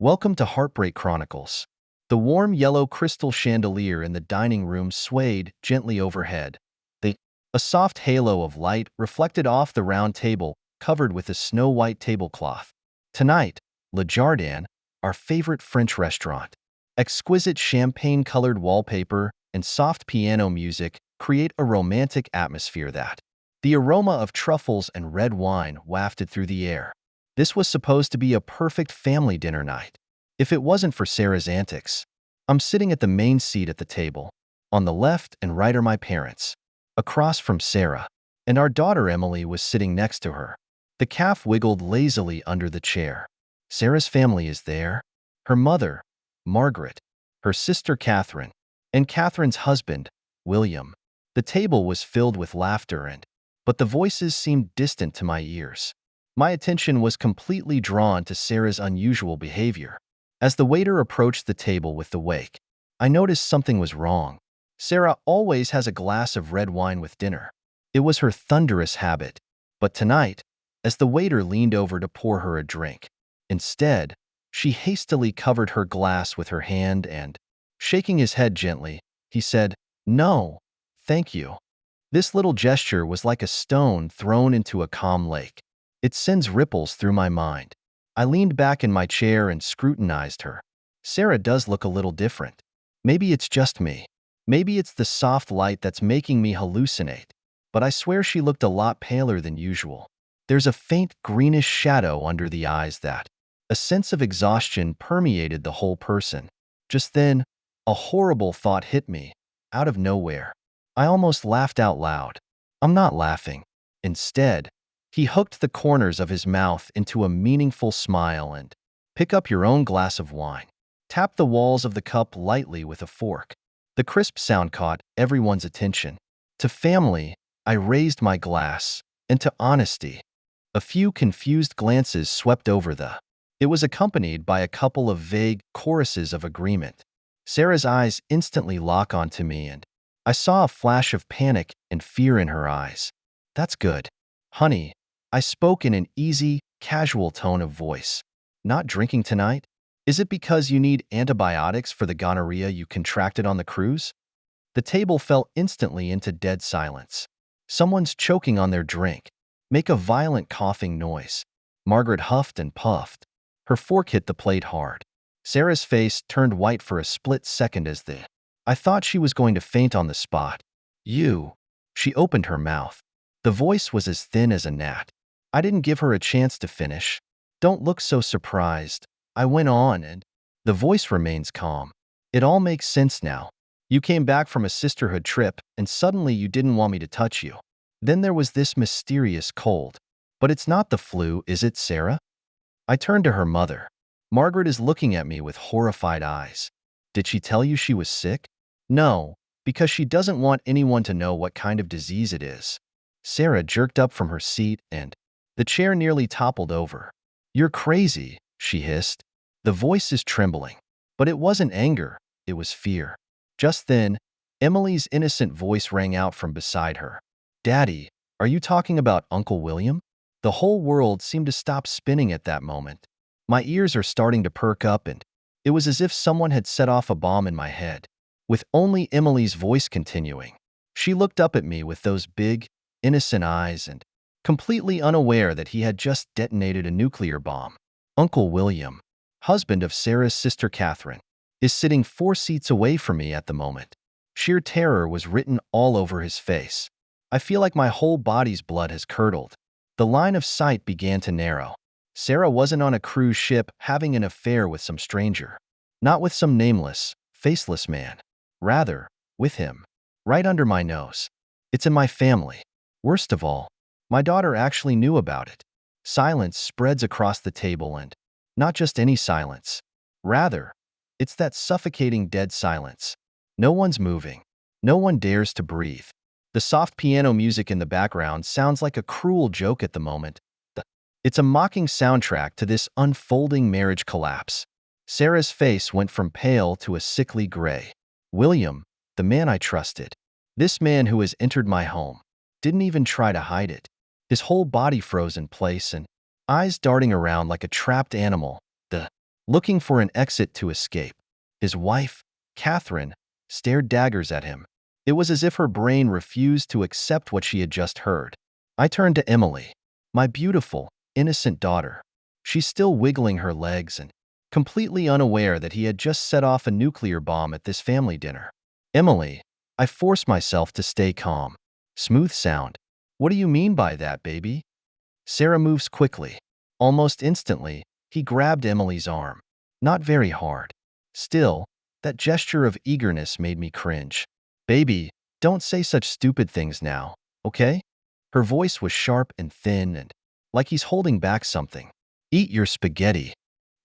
Welcome to Heartbreak Chronicles. The warm yellow crystal chandelier in the dining room swayed gently overhead. The, a soft halo of light reflected off the round table covered with a snow-white tablecloth. Tonight, Le Jardin, our favorite French restaurant. Exquisite champagne-colored wallpaper and soft piano music create a romantic atmosphere that. The aroma of truffles and red wine wafted through the air. This was supposed to be a perfect family dinner night. If it wasn't for Sarah's antics. I'm sitting at the main seat at the table. On the left and right are my parents. Across from Sarah. And our daughter Emily was sitting next to her. The calf wiggled lazily under the chair. Sarah's family is there. Her mother, Margaret. Her sister Catherine. And Catherine's husband, William. The table was filled with laughter but the voices seemed distant to my ears. My attention was completely drawn to Sarah's unusual behavior. As the waiter approached the table with the wake, I noticed something was wrong. Sarah always has a glass of red wine with dinner. It was her thunderous habit. But tonight, as the waiter leaned over to pour her a drink, instead, she hastily covered her glass with her hand and, shaking his head gently, he said, "No, thank you." This little gesture was like a stone thrown into a calm lake. It sends ripples through my mind. I leaned back in my chair and scrutinized her. Sarah does look a little different. Maybe it's just me. Maybe it's the soft light that's making me hallucinate. But I swear she looked a lot paler than usual. There's a faint greenish shadow under the eyes that. A sense of exhaustion permeated the whole person. Just then, a horrible thought hit me, out of nowhere. I almost laughed out loud. I'm not laughing. Instead, he hooked the corners of his mouth into a meaningful smile and, "Pick up your own glass of wine." Tap the walls of the cup lightly with a fork. The crisp sound caught everyone's attention. To family, I raised my glass, and to honesty. A few confused glances swept over the. It was accompanied by a couple of vague choruses of agreement. Sarah's eyes instantly lock onto me and I saw a flash of panic and fear in her eyes. "That's good. Honey," I spoke in an easy, casual tone of voice. "Not drinking tonight? Is it because you need antibiotics for the gonorrhea you contracted on the cruise?" The table fell instantly into dead silence. Someone's choking on their drink. Make a violent coughing noise. Margaret huffed and puffed. Her fork hit the plate hard. Sarah's face turned white for a split second as I thought she was going to faint on the spot. "You." She opened her mouth. The voice was as thin as a gnat. I didn't give her a chance to finish. "Don't look so surprised," I went on, and the voice remains calm. "It all makes sense now. You came back from a sisterhood trip, and suddenly you didn't want me to touch you. Then there was this mysterious cold. But it's not the flu, is it, Sarah?" I turned to her mother. Margaret is looking at me with horrified eyes. "Did she tell you she was sick?" "No, because she doesn't want anyone to know what kind of disease it is." Sarah jerked up from her seat and the chair nearly toppled over. "You're crazy," she hissed. The voice is trembling. But it wasn't anger, it was fear. Just then, Emily's innocent voice rang out from beside her. "Daddy, are you talking about Uncle William?" The whole world seemed to stop spinning at that moment. My ears are starting to perk up and it was as if someone had set off a bomb in my head. With only Emily's voice continuing. She looked up at me with those big, innocent eyes and, completely unaware that he had just detonated a nuclear bomb. Uncle William, husband of Sarah's sister Catherine, is sitting 4 seats away from me at the moment. Sheer terror was written all over his face. I feel like my whole body's blood has curdled. The line of sight began to narrow. Sarah wasn't on a cruise ship having an affair with some stranger. Not with some nameless, faceless man. Rather, with him. Right under my nose. It's in my family. Worst of all, my daughter actually knew about it. Silence spreads across the table and not just any silence. Rather, it's that suffocating dead silence. No one's moving. No one dares to breathe. The soft piano music in the background sounds like a cruel joke at the moment. It's a mocking soundtrack to this unfolding marriage collapse. Sarah's face went from pale to a sickly gray. William, the man I trusted. This man who has entered my home. Didn't even try to hide it. His whole body froze in place and eyes darting around like a trapped animal. The looking for an exit to escape. His wife, Catherine, stared daggers at him. It was as if her brain refused to accept what she had just heard. I turned to Emily, my beautiful, innocent daughter. She's still wiggling her legs and completely unaware that he had just set off a nuclear bomb at this family dinner. Emily, I forced myself to stay calm. Smooth sound. What do you mean by that, baby? Sarah moves quickly. Almost instantly, he grabbed Emily's arm. Not very hard. Still, that gesture of eagerness made me cringe. Baby, don't say such stupid things now, okay? Her voice was sharp and thin and like he's holding back something. Eat your spaghetti.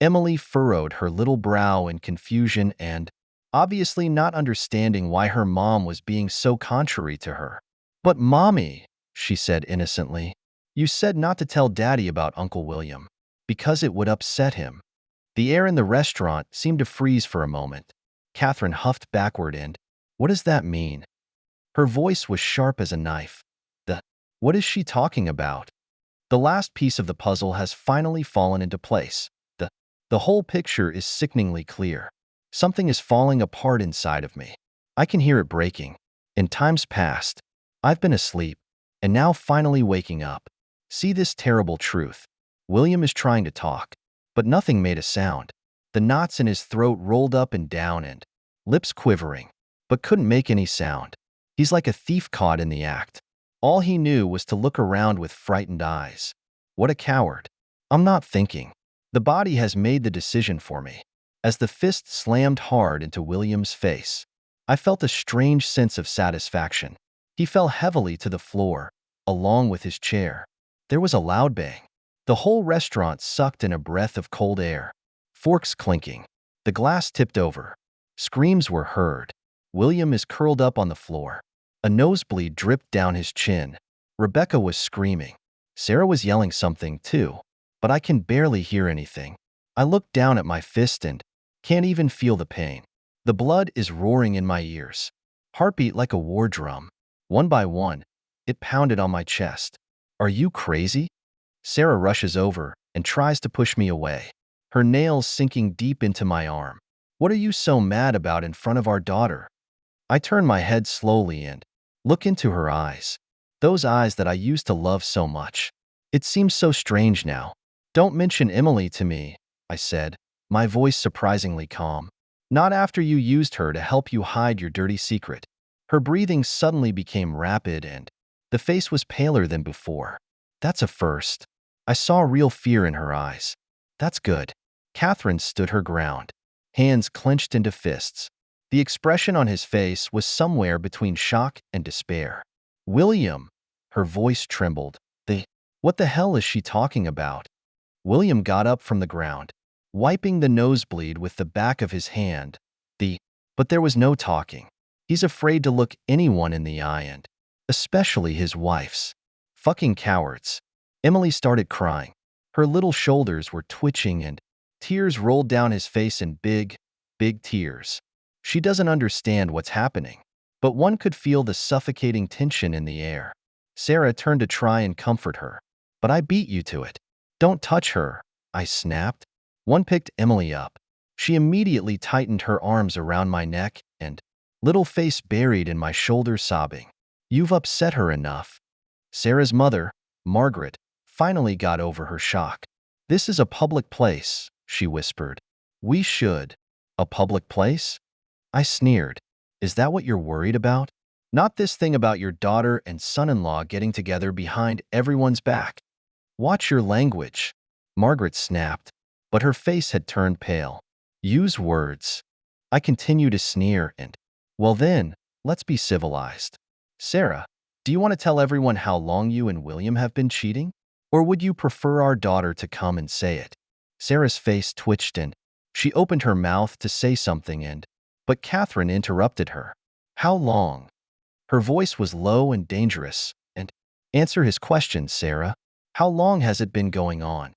Emily furrowed her little brow in confusion and, obviously not understanding why her mom was being so contrary to her. But Mommy, she said innocently, you said not to tell Daddy about Uncle William, because it would upset him. The air in the restaurant seemed to freeze for a moment. Catherine huffed backward and, what does that mean? Her voice was sharp as a knife. What is she talking about? The last piece of the puzzle has finally fallen into place. The whole picture is sickeningly clear. Something is falling apart inside of me. I can hear it breaking. In times past, I've been asleep, and now finally waking up. See this terrible truth. William is trying to talk, but nothing made a sound. The knots in his throat rolled up and down and lips quivering, but couldn't make any sound. He's like a thief caught in the act. All he knew was to look around with frightened eyes. What a coward. I'm not thinking. The body has made the decision for me. As the fist slammed hard into William's face, I felt a strange sense of satisfaction. He fell heavily to the floor, along with his chair. There was a loud bang. The whole restaurant sucked in a breath of cold air. Forks clinking. The glass tipped over. Screams were heard. William is curled up on the floor. A nosebleed dripped down his chin. Rebecca was screaming. Sarah was yelling something too, but I can barely hear anything. I look down at my fist and can't even feel the pain. The blood is roaring in my ears. Heartbeat like a war drum. One by one, it pounded on my chest. Are you crazy? Sarah rushes over and tries to push me away, her nails sinking deep into my arm. What are you so mad about in front of our daughter? I turn my head slowly and look into her eyes. Those eyes that I used to love so much. It seems so strange now. Don't mention Emily to me, I said, my voice surprisingly calm. Not after you used her to help you hide your dirty secret. Her breathing suddenly became rapid and the face was paler than before. That's a first. I saw real fear in her eyes. That's good. Catherine stood her ground, hands clenched into fists. The expression on his face was somewhere between shock and despair. William, her voice trembled. What the hell is she talking about? William got up from the ground, wiping the nosebleed with the back of his hand. But there was no talking. He's afraid to look anyone in the eye and especially his wife's. Fucking cowards. Emily started crying. Her little shoulders were twitching and tears rolled down his face in big, big tears. She doesn't understand what's happening, but one could feel the suffocating tension in the air. Sarah turned to try and comfort her. But I beat you to it. Don't touch her, I snapped. One picked Emily up. She immediately tightened her arms around my neck and little face buried in my shoulder sobbing. You've upset her enough. Sarah's mother, Margaret, finally got over her shock. This is a public place, she whispered. We should. A public place? I sneered. Is that what you're worried about? Not this thing about your daughter and son-in-law getting together behind everyone's back. Watch your language, Margaret snapped, but her face had turned pale. Use words. I continue to sneer and, well then, let's be civilized. Sarah, do you want to tell everyone how long you and William have been cheating? Or would you prefer our daughter to come and say it? Sarah's face twitched and she opened her mouth to say something but Catherine interrupted her. How long? Her voice was low and dangerous and answer his question, Sarah. How long has it been going on?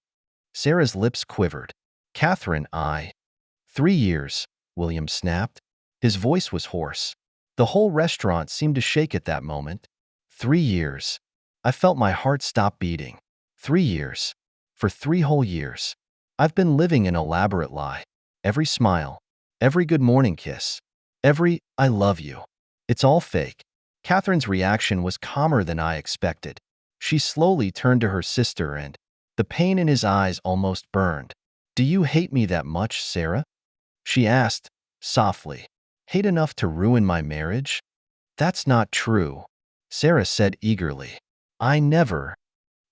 Sarah's lips quivered. Catherine, 3 years, William snapped. His voice was hoarse. The whole restaurant seemed to shake at that moment. 3 years. I felt my heart stop beating. 3 years. For 3 whole years. I've been living an elaborate lie. Every smile, every good morning kiss, every I love you. It's all fake. Catherine's reaction was calmer than I expected. She slowly turned to her sister and the pain in his eyes almost burned. Do you hate me that much, Sarah? She asked, softly. Hate enough to ruin my marriage? That's not true, Sarah said eagerly. I never.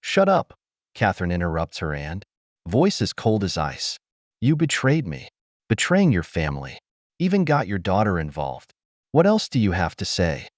Shut up, Catherine interrupts her and voice as cold as ice. You betrayed me, betraying your family, even got your daughter involved. What else do you have to say?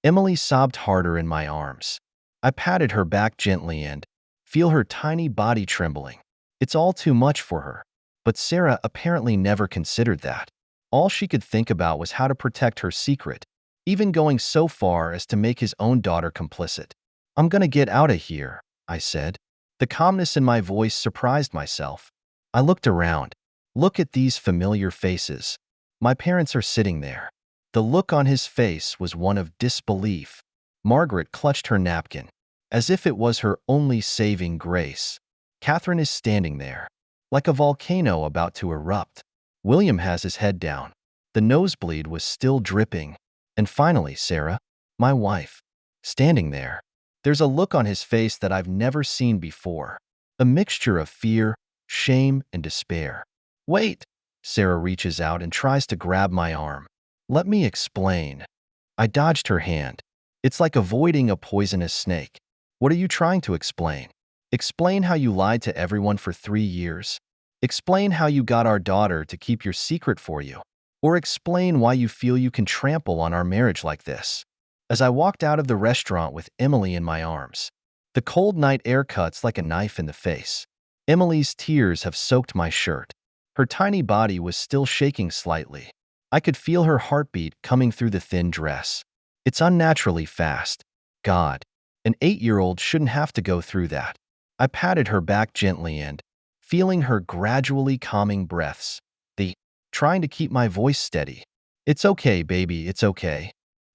Emily sobbed harder in my arms. I patted her back gently and feel her tiny body trembling. It's all too much for her. But Sarah apparently never considered that. All she could think about was how to protect her secret, even going so far as to make his own daughter complicit. I'm gonna get out of here, I said. The calmness in my voice surprised myself. I looked around. Look at these familiar faces. My parents are sitting there. The look on his face was one of disbelief. Margaret clutched her napkin, as if it was her only saving grace. Catherine is standing there, like a volcano about to erupt. William has his head down. The nosebleed was still dripping. And finally, Sarah, my wife, standing there. There's a look on his face that I've never seen before. A mixture of fear, shame, and despair. Wait! Sarah reaches out and tries to grab my arm. Let me explain. I dodged her hand. It's like avoiding a poisonous snake. What are you trying to explain? Explain how you lied to everyone for 3 years. Explain how you got our daughter to keep your secret for you. Or explain why you feel you can trample on our marriage like this. As I walked out of the restaurant with Emily in my arms, the cold night air cuts like a knife in the face. Emily's tears have soaked my shirt. Her tiny body was still shaking slightly. I could feel her heartbeat coming through the thin dress. It's unnaturally fast. God, an 8-year-old shouldn't have to go through that. I patted her back gently and, feeling her gradually calming breaths, trying to keep my voice steady. It's okay, baby, it's okay.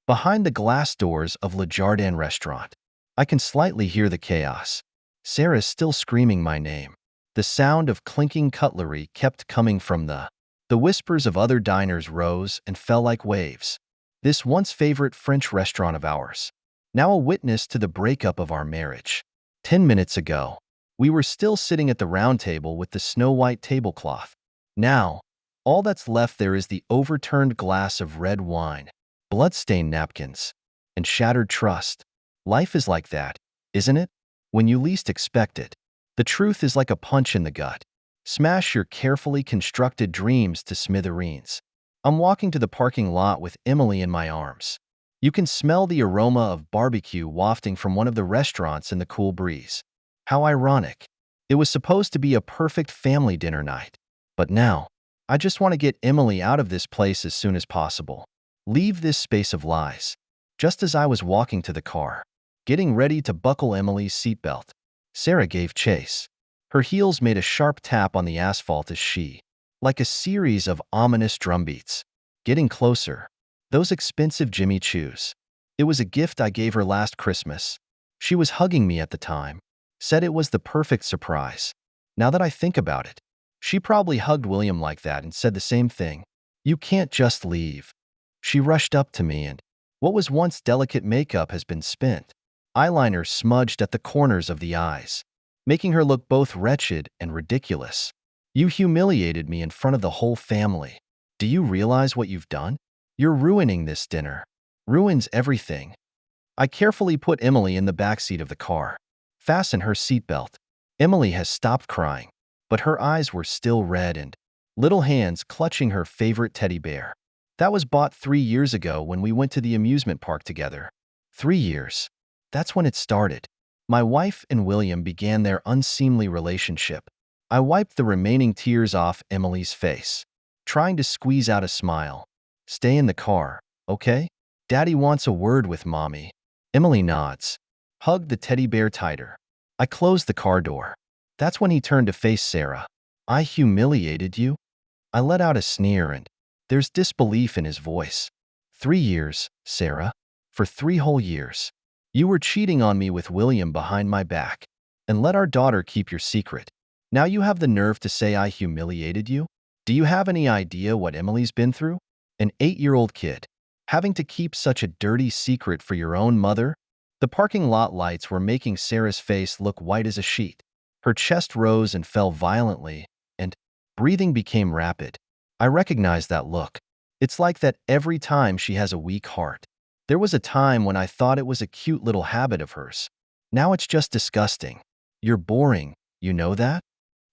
Behind the glass doors of Le Jardin restaurant, I can slightly hear the chaos. Sarah's still screaming my name. The sound of clinking cutlery kept coming from the whispers of other diners rose and fell like waves. This once favorite French restaurant of ours, now a witness to the breakup of our marriage. 10 minutes ago, we were still sitting at the round table with the snow-white tablecloth. Now, all that's left there is the overturned glass of red wine, blood-stained napkins, and shattered trust. Life is like that, isn't it? When you least expect it. The truth is like a punch in the gut. Smash your carefully constructed dreams to smithereens. I'm walking to the parking lot with Emily in my arms. You can smell the aroma of barbecue wafting from one of the restaurants in the cool breeze. How ironic. It was supposed to be a perfect family dinner night. But now, I just want to get Emily out of this place as soon as possible. Leave this space of lies. Just as I was walking to the car, getting ready to buckle Emily's seatbelt, Sarah gave chase. Her heels made a sharp tap on the asphalt as she, like a series of ominous drumbeats, getting closer. Those expensive Jimmy Choos. It was a gift I gave her last Christmas. She was hugging me at the time, said it was the perfect surprise. Now that I think about it, she probably hugged William like that and said the same thing. You can't just leave. She rushed up to me and what was once delicate makeup has been spent. Eyeliner smudged at the corners of the eyes, making her look both wretched and ridiculous. You humiliated me in front of the whole family. Do you realize what you've done? You're ruining this dinner. Ruins everything. I carefully put Emily in the backseat of the car. Fasten her seatbelt. Emily has stopped crying, but her eyes were still red and little hands clutching her favorite teddy bear. That was bought 3 years ago when we went to the amusement park together. 3 years. That's when it started. My wife and William began their unseemly relationship. I wiped the remaining tears off Emily's face, trying to squeeze out a smile. Stay in the car, okay? Daddy wants a word with Mommy. Emily nods. Hugged the teddy bear tighter. I closed the car door. That's when he turned to face Sarah. I humiliated you? I let out a sneer and there's disbelief in his voice. 3 years, Sarah. For 3 whole years. You were cheating on me with William behind my back and let our daughter keep your secret. Now you have the nerve to say I humiliated you? Do you have any idea what Emily's been through? An 8-year-old kid. Having to keep such a dirty secret for your own mother? The parking lot lights were making Sarah's face look white as a sheet. Her chest rose and fell violently, and breathing became rapid. I recognized that look. It's like that every time she has a weak heart. There was a time when I thought it was a cute little habit of hers. Now it's just disgusting. You're boring, you know that?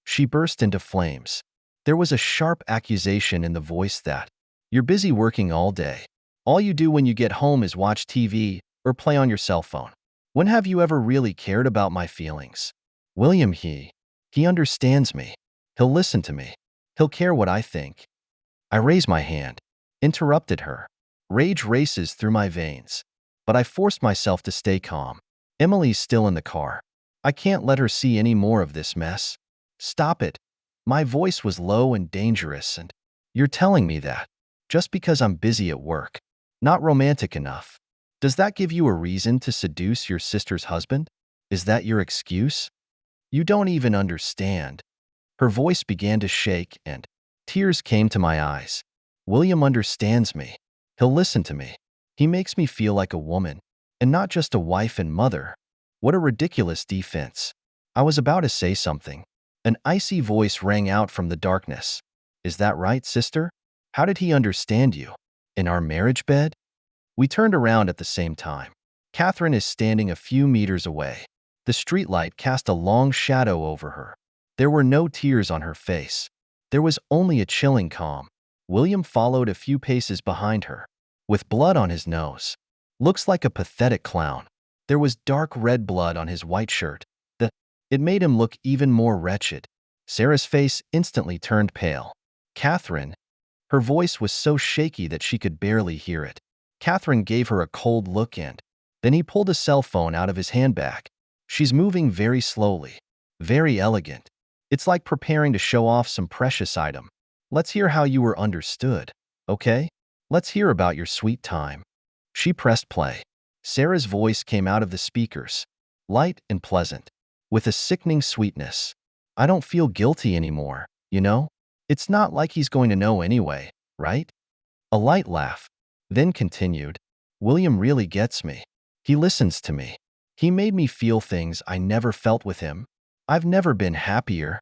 She burst into flames. There was a sharp accusation in the voice that, you're busy working all day. All you do when you get home is watch TV or play on your cell phone. When have you ever really cared about my feelings? William, he understands me. He'll listen to me. He'll care what I think. I raise my hand, interrupted her. Rage races through my veins, but I forced myself to stay calm. Emily's still in the car. I can't let her see any more of this mess. Stop it. My voice was low and dangerous, and you're telling me that just because I'm busy at work, not romantic enough. Does that give you a reason to seduce your sister's husband? Is that your excuse? You don't even understand. Her voice began to shake and tears came to my eyes. William understands me. He'll listen to me. He makes me feel like a woman, and not just a wife and mother. What a ridiculous defense. I was about to say something. An icy voice rang out from the darkness. Is that right, sister? How did he understand you? In our marriage bed? We turned around at the same time. Catherine is standing a few meters away. The streetlight cast a long shadow over her. There were no tears on her face. There was only a chilling calm. William followed a few paces behind her, with blood on his nose. Looks like a pathetic clown. There was dark red blood on his white shirt. It made him look even more wretched. Sarah's face instantly turned pale. Catherine. Her voice was so shaky that she could barely hear it. Catherine gave her a cold look and then he pulled a cell phone out of his handbag. She's moving very slowly, very elegant. It's like preparing to show off some precious item. Let's hear how you were understood, okay? Let's hear about your sweet time. She pressed play. Sarah's voice came out of the speakers, light and pleasant, with a sickening sweetness. I don't feel guilty anymore, you know? It's not like he's going to know anyway, right? A light laugh, then continued. William really gets me. He listens to me. He made me feel things I never felt with him. I've never been happier.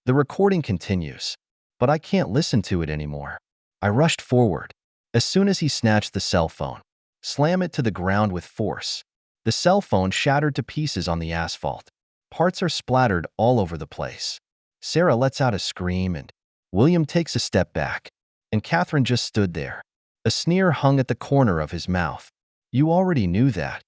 The recording continues, but I can't listen to it anymore. I rushed forward. As soon as he snatched the cell phone, slam it to the ground with force. The cell phone shattered to pieces on the asphalt. Parts are splattered all over the place. Sarah lets out a scream and William takes a step back, and Catherine just stood there. A sneer hung at the corner of his mouth. You already knew that.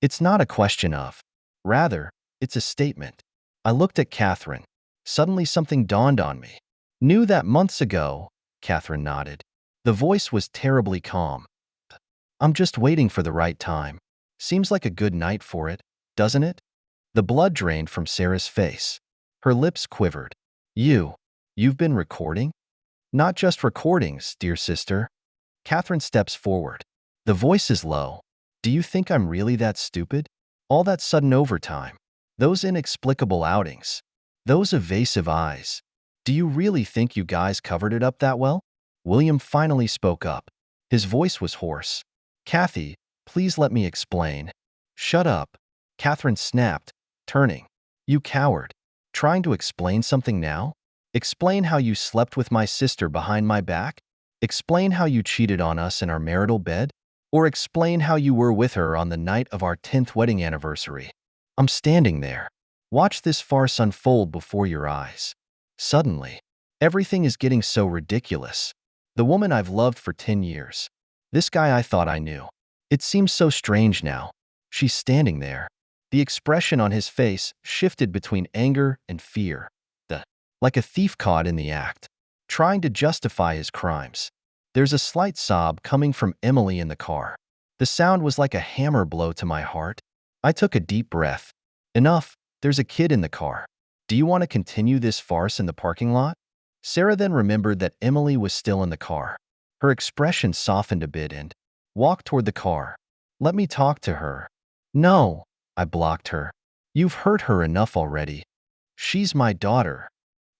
It's not a question of. Rather, it's a statement. I looked at Catherine. Suddenly something dawned on me. Knew that months ago, Catherine nodded. The voice was terribly calm. I'm just waiting for the right time. Seems like a good night for it, doesn't it? The blood drained from Sarah's face. Her lips quivered. You've been recording? Not just recordings, dear sister. Catherine steps forward. The voice is low. Do you think I'm really that stupid? All that sudden overtime. Those inexplicable outings. Those evasive eyes. Do you really think you guys covered it up that well? William finally spoke up. His voice was hoarse. Kathy, please let me explain. Shut up. Catherine snapped, turning. You coward. Trying to explain something now? Explain how you slept with my sister behind my back? Explain how you cheated on us in our marital bed? Or explain how you were with her on the night of our 10th wedding anniversary? I'm standing there. Watch this farce unfold before your eyes. Suddenly, everything is getting so ridiculous. The woman I've loved for 10 years. This guy I thought I knew. It seems so strange now. She's standing there. The expression on his face shifted between anger and fear. Like a thief caught in the act, trying to justify his crimes. There's a slight sob coming from Emily in the car. The sound was like a hammer blow to my heart. I took a deep breath. Enough, there's a kid in the car. Do you want to continue this farce in the parking lot? Sarah then remembered that Emily was still in the car. Her expression softened a bit and walked toward the car. Let me talk to her. No, I blocked her. You've hurt her enough already. She's my daughter.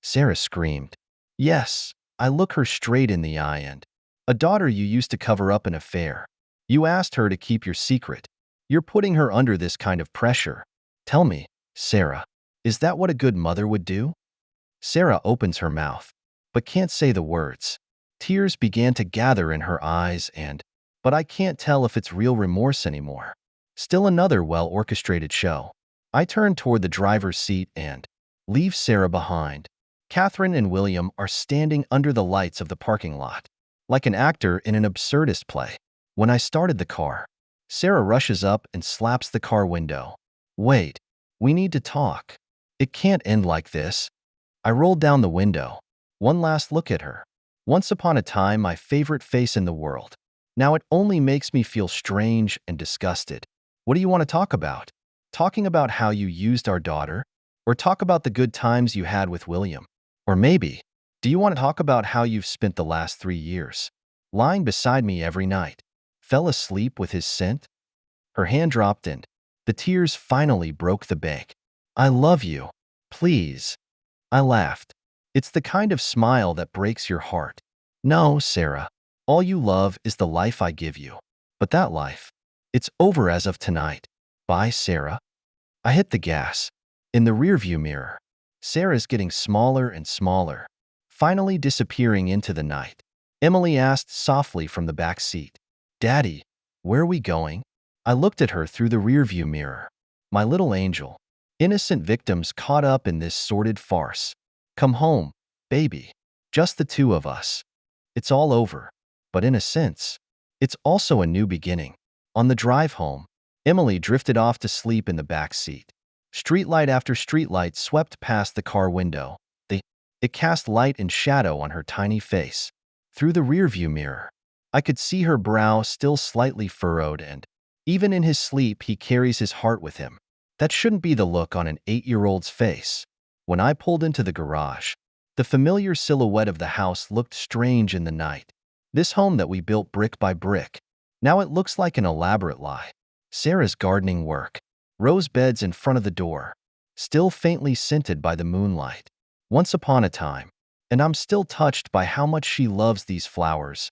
Sarah screamed. Yes, I look her straight in the eye and, a daughter you used to cover up an affair. You asked her to keep your secret. You're putting her under this kind of pressure. Tell me, Sarah, is that what a good mother would do? Sarah opens her mouth, but can't say the words. Tears began to gather in her eyes but I can't tell if it's real remorse anymore. Still another well-orchestrated show. I turn toward the driver's seat and leave Sarah behind. Catherine and William are standing under the lights of the parking lot, like an actor in an absurdist play. When I started the car, Sarah rushes up and slaps the car window. Wait, we need to talk. It can't end like this. I rolled down the window. One last look at her. Once upon a time, my favorite face in the world. Now it only makes me feel strange and disgusted. What do you want to talk about? Talking about how you used our daughter? Or talk about the good times you had with William? Or maybe, do you want to talk about how you've spent the last 3 years? Lying beside me every night. Fell asleep with his scent? Her hand dropped and the tears finally broke the bank. I love you. Please. I laughed. It's the kind of smile that breaks your heart. No, Sarah. All you love is the life I give you. But that life, it's over as of tonight. Bye, Sarah. I hit the gas. In the rearview mirror, Sarah's getting smaller and smaller, finally disappearing into the night. Emily asked softly from the back seat, Daddy, where are we going? I looked at her through the rearview mirror. My little angel. Innocent victims caught up in this sordid farce. Come home, baby. Just the two of us. It's all over. But in a sense, it's also a new beginning. On the drive home, Emily drifted off to sleep in the back seat. Streetlight after streetlight swept past the car window. It cast light and shadow on her tiny face. Through the rearview mirror, I could see her brow still slightly furrowed and, even in his sleep, he carries his heart with him. That shouldn't be the look on an 8-year-old's face. When I pulled into the garage, the familiar silhouette of the house looked strange in the night. This home that we built brick by brick, now it looks like an elaborate lie. Sarah's gardening work. Rose beds in front of the door, still faintly scented by the moonlight. Once upon a time, and I'm still touched by how much she loves these flowers.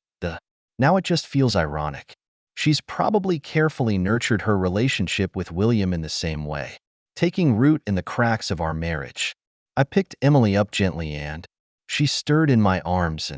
Now it just feels ironic. She's probably carefully nurtured her relationship with William in the same way, taking root in the cracks of our marriage. I picked Emily up gently and she stirred in my arms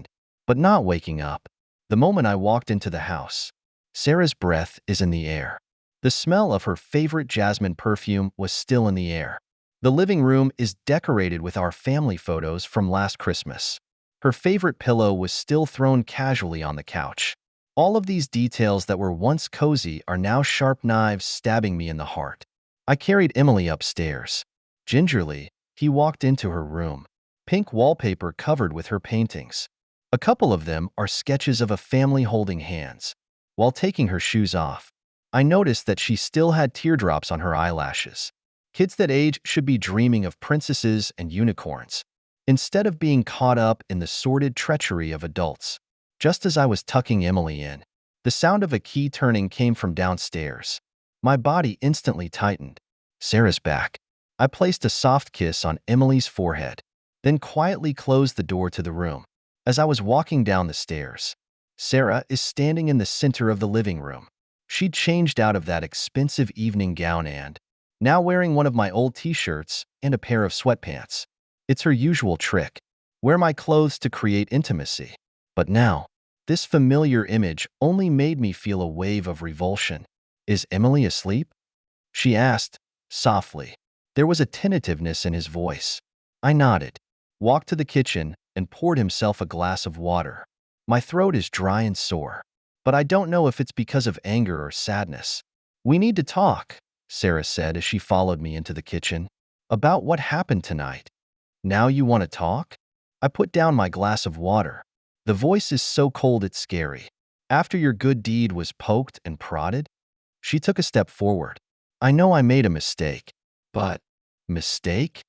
but not waking up. The moment I walked into the house, Sarah's breath is in the air. The smell of her favorite jasmine perfume was still in the air. The living room is decorated with our family photos from last Christmas. Her favorite pillow was still thrown casually on the couch. All of these details that were once cozy are now sharp knives stabbing me in the heart. I carried Emily upstairs. Gingerly, he walked into her room. Pink wallpaper covered with her paintings. A couple of them are sketches of a family holding hands. While taking her shoes off, I noticed that she still had teardrops on her eyelashes. Kids that age should be dreaming of princesses and unicorns, instead of being caught up in the sordid treachery of adults. Just as I was tucking Emily in, the sound of a key turning came from downstairs. My body instantly tightened. Sarah's back. I placed a soft kiss on Emily's forehead, then quietly closed the door to the room. As I was walking down the stairs, Sarah is standing in the center of the living room. She'd changed out of that expensive evening gown and, now wearing one of my old t-shirts and a pair of sweatpants. It's her usual trick. Wear my clothes to create intimacy. But now, this familiar image only made me feel a wave of revulsion. Is Emily asleep? She asked, softly. There was a tentativeness in his voice. I nodded, walked to the kitchen, and poured himself a glass of water. My throat is dry and sore, but I don't know if it's because of anger or sadness. We need to talk, Sarah said as she followed me into the kitchen. About what happened tonight. Now you want to talk? I put down my glass of water. The voice is so cold it's scary. After your good deed was poked and prodded? She took a step forward. I know I made a mistake. But, mistake?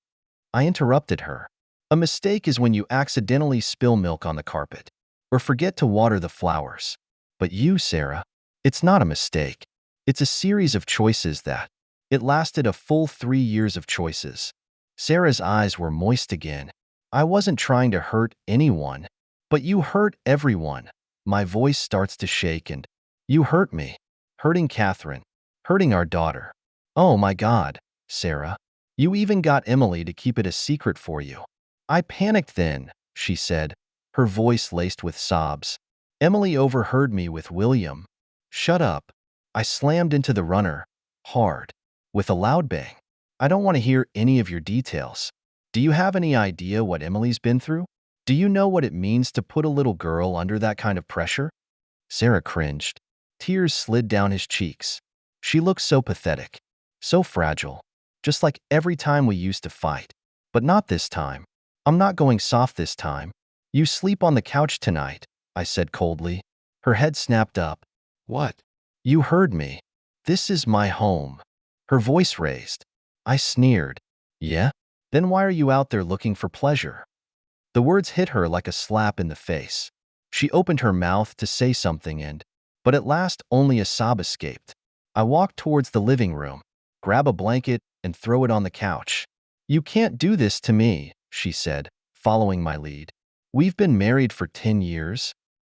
I interrupted her. A mistake is when you accidentally spill milk on the carpet, or forget to water the flowers. But you, Sarah, it's not a mistake. It's a series of choices that. It lasted a full 3 years of choices. Sarah's eyes were moist again. I wasn't trying to hurt anyone, but you hurt everyone. My voice starts to shake and you hurt me, hurting Catherine, hurting our daughter. Oh my God, Sarah. You even got Emily to keep it a secret for you. I panicked then, she said, her voice laced with sobs. Emily overheard me with William. Shut up. I slammed into the runner, hard, with a loud bang. I don't want to hear any of your details. Do you have any idea what Emily's been through? Do you know what it means to put a little girl under that kind of pressure? Sarah cringed. Tears slid down his cheeks. She looked so pathetic, so fragile, just like every time we used to fight. But not this time. I'm not going soft this time. You sleep on the couch tonight, I said coldly. Her head snapped up. What? You heard me. This is my home. Her voice raised. I sneered. Yeah? Then why are you out there looking for pleasure? The words hit her like a slap in the face. She opened her mouth to say something but at last only a sob escaped. I walked towards the living room, grab a blanket and throw it on the couch. You can't do this to me, she said, following my lead. We've been married for 10 years.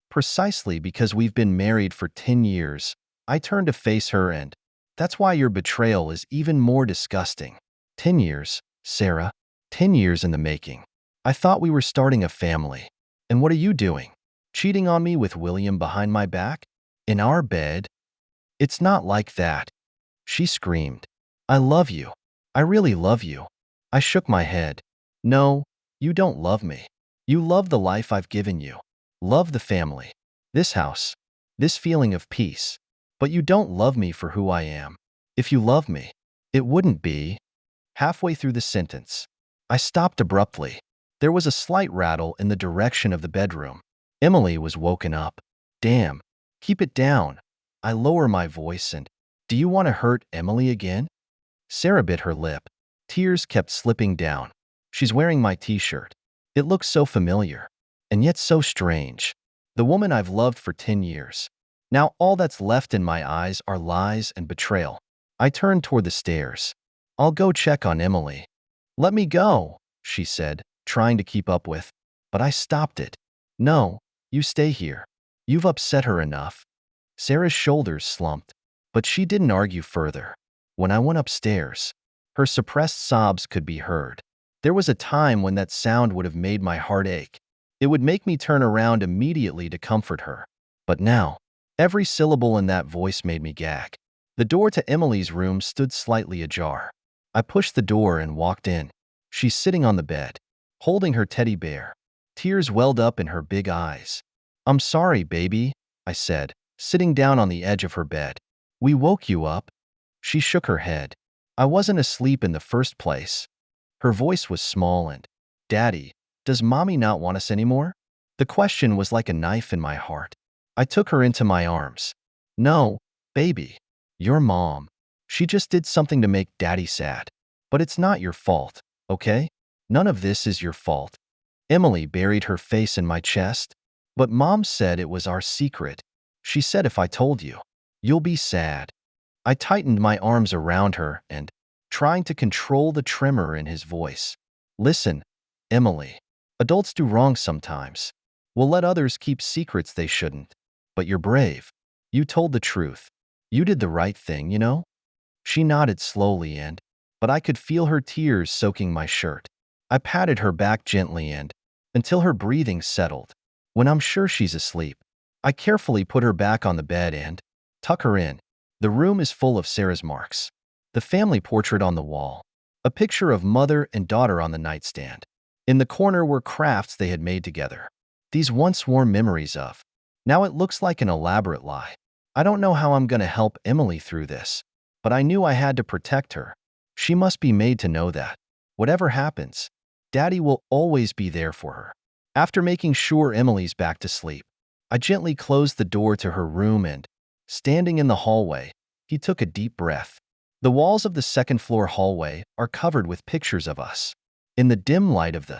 Precisely because we've been married for 10 years, I turned to face her and that's why your betrayal is even more disgusting. 10 years, Sarah. 10 years in the making. I thought we were starting a family. And what are you doing? Cheating on me with William behind my back? In our bed? It's not like that. She screamed. I love you. I really love you. I shook my head. No, you don't love me. You love the life I've given you. Love the family. This house. This feeling of peace. But you don't love me for who I am. If you love me, it wouldn't be. Halfway through the sentence, I stopped abruptly. There was a slight rattle in the direction of the bedroom. Emily was woken up. Damn. Keep it down. I lower my voice and, do you want to hurt Emily again? Sarah bit her lip. Tears kept slipping down. She's wearing my t-shirt. It looks so familiar, and yet so strange. The woman I've loved for 10 years. Now all that's left in my eyes are lies and betrayal. I turned toward the stairs. I'll go check on Emily. Let me go, she said, trying to keep up with. But I stopped it. No, you stay here. You've upset her enough. Sarah's shoulders slumped, but she didn't argue further. When I went upstairs, her suppressed sobs could be heard. There was a time when that sound would have made my heart ache. It would make me turn around immediately to comfort her. But now, every syllable in that voice made me gag. The door to Emily's room stood slightly ajar. I pushed the door and walked in. She's sitting on the bed, holding her teddy bear. Tears welled up in her big eyes. I'm sorry, baby, I said, sitting down on the edge of her bed. We woke you up. She shook her head. I wasn't asleep in the first place. Her voice was small and, Daddy, does Mommy not want us anymore? The question was like a knife in my heart. I took her into my arms. No, baby, your mom. She just did something to make Daddy sad. But it's not your fault, okay? None of this is your fault. Emily buried her face in my chest. But Mom said it was our secret. She said if I told you, you'll be sad. I tightened my arms around her and, trying to control the tremor in his voice. Listen, Emily, adults do wrong sometimes. We'll let others keep secrets they shouldn't. But you're brave. You told the truth. You did the right thing, you know? She nodded slowly but I could feel her tears soaking my shirt. I patted her back gently until her breathing settled. When I'm sure she's asleep, I carefully put her back on the bed and tuck her in. The room is full of Sarah's marks. The family portrait on the wall. A picture of mother and daughter on the nightstand. In the corner were crafts they had made together. These once warm memories of. Now it looks like an elaborate lie. I don't know how I'm going to help Emily through this, but I knew I had to protect her. She must be made to know that, whatever happens, Daddy will always be there for her. After making sure Emily's back to sleep, I gently closed the door to her room and, standing in the hallway, he took a deep breath. The walls of the second-floor hallway are covered with pictures of us. In the dim light of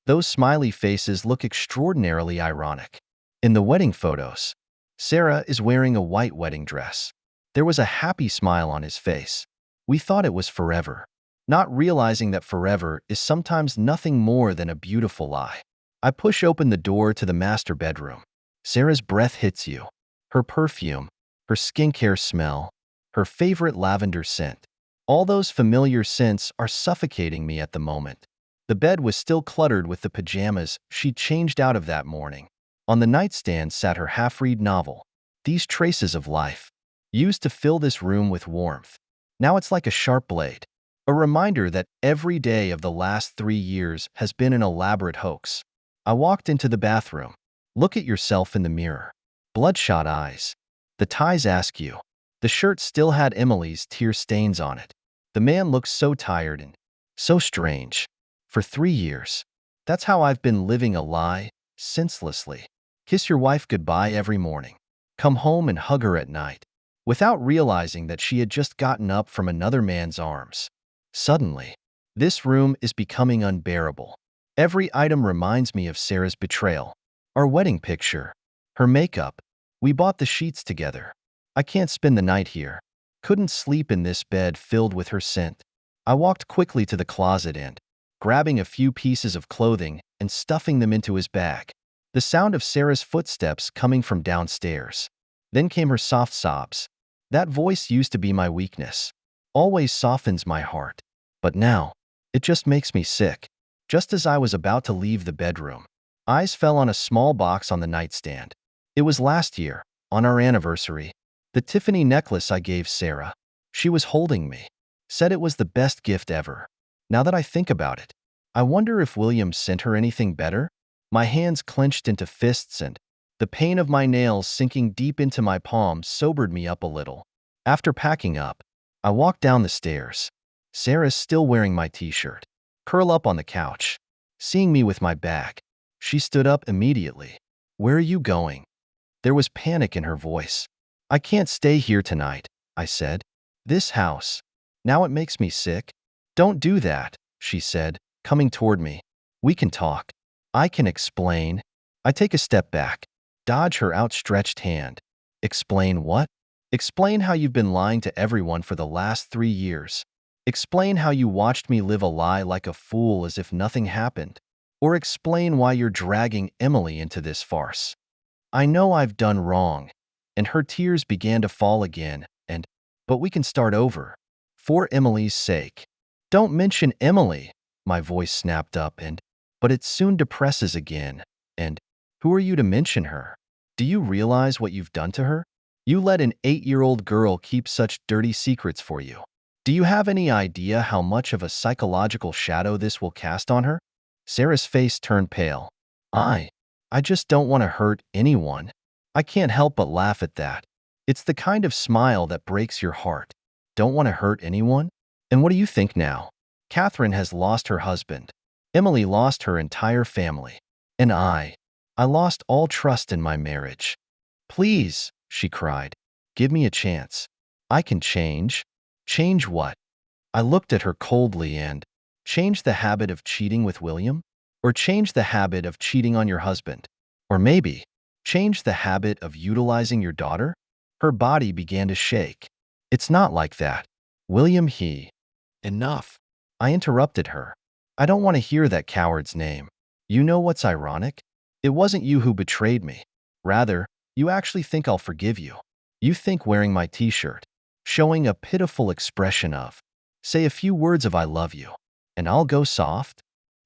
those smiley faces look extraordinarily ironic. In the wedding photos, Sarah is wearing a white wedding dress. There was a happy smile on his face. We thought it was forever. not realizing that forever is sometimes nothing more than a beautiful lie. I push open the door to the master bedroom. Sarah's breath hits you. Her perfume, her skincare smell, her favorite lavender scent. All those familiar scents are suffocating me at the moment. The bed was still cluttered with the pajamas she'd changed out of that morning. On the nightstand sat her half-read novel. These traces of life used to fill this room with warmth. Now it's like a sharp blade. A reminder that every day of the last 3 years has been an elaborate hoax. I walked into the bathroom. Look at yourself in the mirror. Bloodshot eyes. The ties ask you. The shirt still had Emily's tear stains on it. The man looked so tired and so strange. For 3 years. That's how I've been living a lie, senselessly. Kiss your wife goodbye every morning. Come home and hug her at night, without realizing that she had just gotten up from another man's arms. Suddenly, this room is becoming unbearable. Every item reminds me of Sarah's betrayal. Our wedding picture. Her makeup. We bought the sheets together. I can't spend the night here. Couldn't sleep in this bed filled with her scent. I walked quickly to the closet and, grabbing a few pieces of clothing and stuffing them into his bag. The sound of Sarah's footsteps coming from downstairs. Then came her soft sobs. That voice used to be my weakness. Always softens my heart. But now, it just makes me sick. Just as I was about to leave the bedroom, eyes fell on a small box on the nightstand. It was last year, on our anniversary. The Tiffany necklace I gave Sarah. She was holding me. Said it was the best gift ever. Now that I think about it, I wonder if William sent her anything better? My hands clenched into fists and the pain of my nails sinking deep into my palms sobered me up a little. After packing up, I walked down the stairs. Sarah's still wearing my t-shirt. Curl up on the couch. Seeing me with my bag, she stood up immediately. Where are you going? There was panic in her voice. I can't stay here tonight, I said. This house. Now it makes me sick. Don't do that, she said, coming toward me. We can talk. I can explain. I take a step back, dodge her outstretched hand. Explain what? Explain how you've been lying to everyone for the last 3 years. Explain how you watched me live a lie like a fool as if nothing happened. Or explain why you're dragging Emily into this farce. I know I've done wrong. And her tears began to fall again, but we can start over. For Emily's sake. Don't mention Emily, my voice snapped up, but it soon depresses again. And who are you to mention her? Do you realize what you've done to her? You let an 8-year-old girl keep such dirty secrets for you. Do you have any idea how much of a psychological shadow this will cast on her? Sarah's face turned pale. I just don't want to hurt anyone. I can't help but laugh at that. It's the kind of smile that breaks your heart. Don't want to hurt anyone? And what do you think now? Catherine has lost her husband. Emily lost her entire family. And I lost all trust in my marriage. Please, she cried, give me a chance. I can change. Change what? I looked at her coldly and, change the habit of cheating with William? Or change the habit of cheating on your husband? Or maybe, change the habit of utilizing your daughter? Her body began to shake. It's not like that. William, Enough. I interrupted her. I don't want to hear that coward's name. You know what's ironic? It wasn't you who betrayed me. Rather, you actually think I'll forgive you. You think wearing my t-shirt, showing a pitiful expression of, say a few words of I love you, and I'll go soft?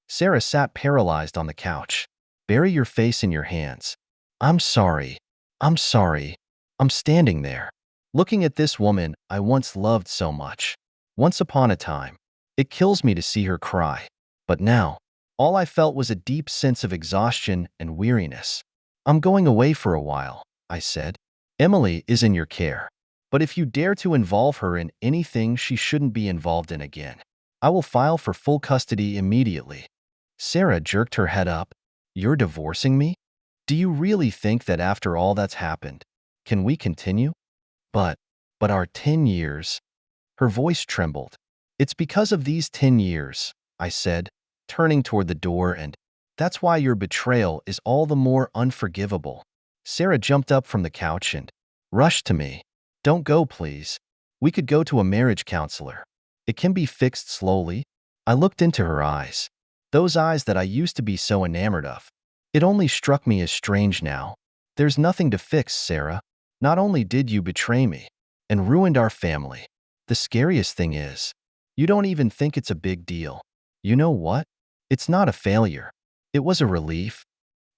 Sarah sat paralyzed on the couch. Bury your face in your hands. I'm sorry. I'm sorry. I'm standing there, looking at this woman I once loved so much. Once upon a time. It kills me to see her cry. But now, all I felt was a deep sense of exhaustion and weariness. I'm going away for a while, I said. Emily is in your care. But if you dare to involve her in anything she shouldn't be involved in again, I will file for full custody immediately. Sarah jerked her head up. You're divorcing me? Do you really think that after all that's happened, can we continue? But our 10 years. Her voice trembled. It's because of these 10 years, I said, turning toward the door, and that's why your betrayal is all the more unforgivable. Sarah jumped up from the couch and rushed to me. Don't go, please. We could go to a marriage counselor. It can be fixed slowly. I looked into her eyes. Those eyes that I used to be so enamored of. It only struck me as strange now. There's nothing to fix, Sarah. Not only did you betray me and ruined our family, the scariest thing is, you don't even think it's a big deal. You know what? It's not a failure. It was a relief.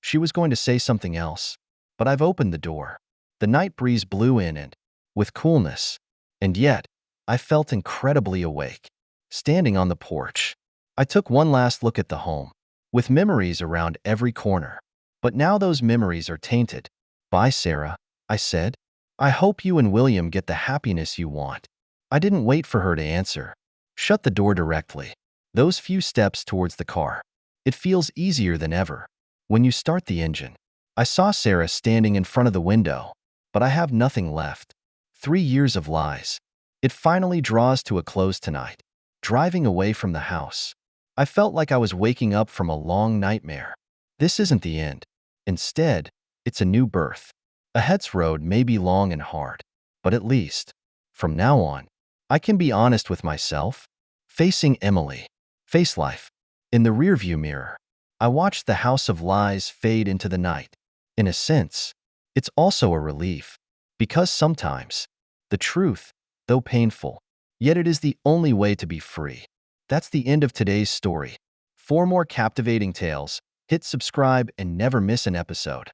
She was going to say something else, but I've opened the door. The night breeze blew in and, with coolness, and yet, I felt incredibly awake. Standing on the porch, I took one last look at the home, with memories around every corner. But now those memories are tainted. Bye, Sarah, I said. I hope you and William get the happiness you want. I didn't wait for her to answer. Shut the door directly. Those few steps towards the car. It feels easier than ever. When you start the engine, I saw Sarah standing in front of the window, but I have nothing left. 3 years of lies. It finally draws to a close tonight. Driving away from the house, I felt like I was waking up from a long nightmare. This isn't the end. Instead, it's a new birth. Ahead's road may be long and hard, but at least, from now on, I can be honest with myself. Facing Emily. Face life. In the rearview mirror, I watched the house of lies fade into the night. In a sense, it's also a relief, because sometimes, the truth, though painful, yet it is the only way to be free. That's the end of today's story. For more captivating tales, hit subscribe and never miss an episode.